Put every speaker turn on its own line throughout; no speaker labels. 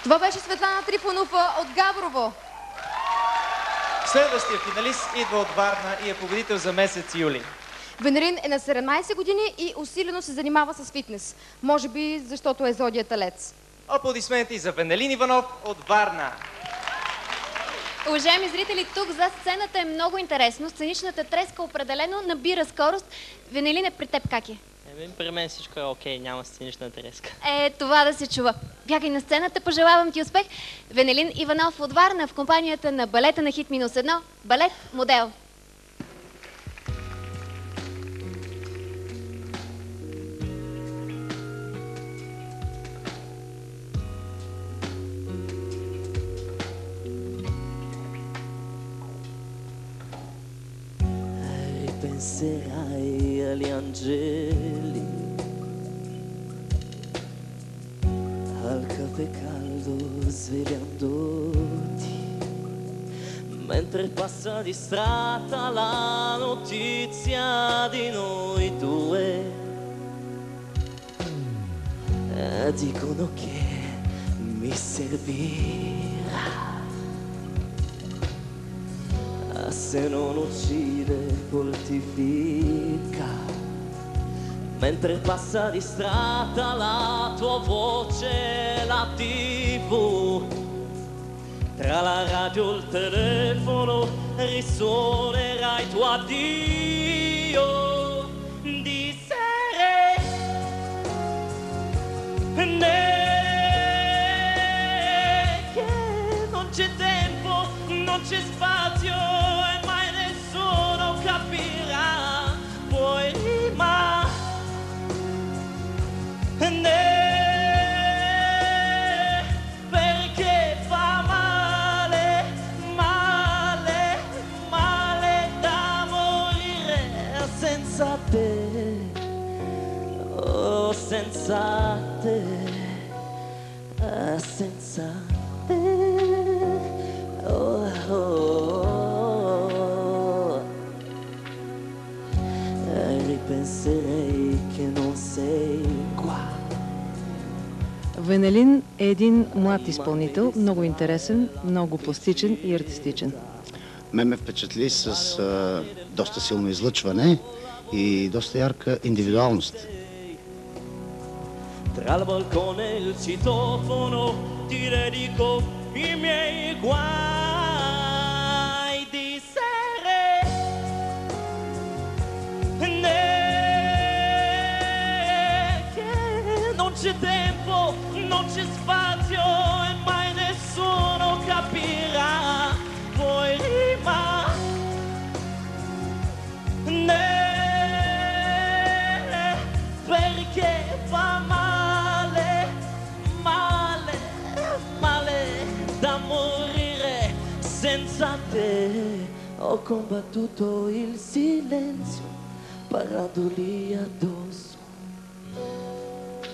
Това беше Светлана Трифонова от Габрово.
Следващия финалист идва от Варна и е победител за месец юли.
Венелин е на 17 години и усилено се занимава с фитнес. Може би защото е зодия Телец.
Аплодисменти за Венелин Иванов от Варна.
Уважаеми зрители, тук за сцената е много интересно. Сценичната треска определено набира скорост. Венелине, при теб как е?
При мен всичко е окей, няма сценична треска.
Това да се чува. Бягай на сцената, пожелавам ти успех. Венелин Иванов от Варна в компанията на балета на Хит минус 1, балет Модел.
Penserai agli angeli, al caffè caldo svegliandoti, mentre passa distratta la notizia di noi due, dicono che mi servirà. Se non uccide fortifica, mentre passa distratta la tua voce, la TV, tra la radio e il telefono risuonerà il tuo addio di sere. Che non c'è tempo, non c'è spazio e mai nessuno capirà, poi perché fa male, male, male da morire senza te, oh senza te, senza te, oh, oh. Ripenserei che non sei qua.
Венелин е един млад изпълнител, много интересен, много пластичен и артистичен.
Ме впечатли с доста силно излъчване и доста ярка индивидуалност.
Tra il balcone e il citofono ti dedico i miei guai di sere. Che non c'è tempo, non c'è spazio e mai nessuno capirà, poi perché fa male, male, male da morire senza te. Ho combattuto il silenzio parandoli addosso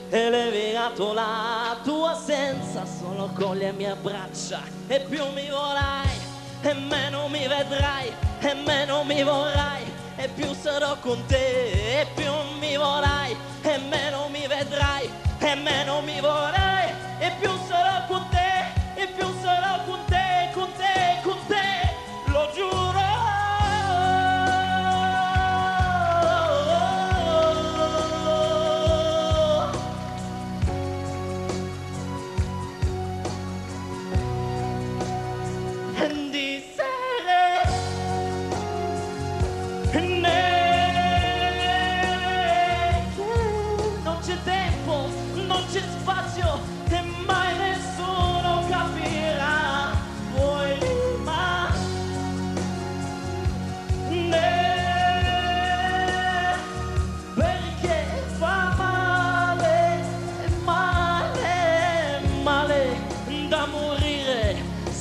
e levigato la tua assenza solo con le mie braccia, e più mi vorrai e meno mi vedrai e meno mi vorrai, e più sarò con te e più mi vorrai e meno mi vedrai e meno mi vorrai, e più sarò con te e più sarò con te, con te, con te, lo giuro.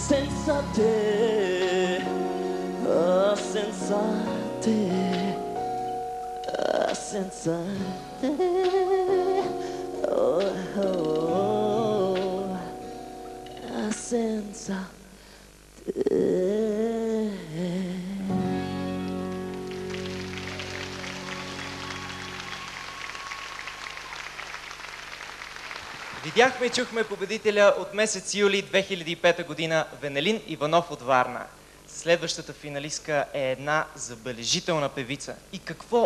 Senza te, oh, senza te, oh, senza te, oh, oh, senza te.
Видяхме и чухме победителя от месец юли 2005 година Венелин Иванов от Варна. Следващата финалистка е една забележителна певица. И какво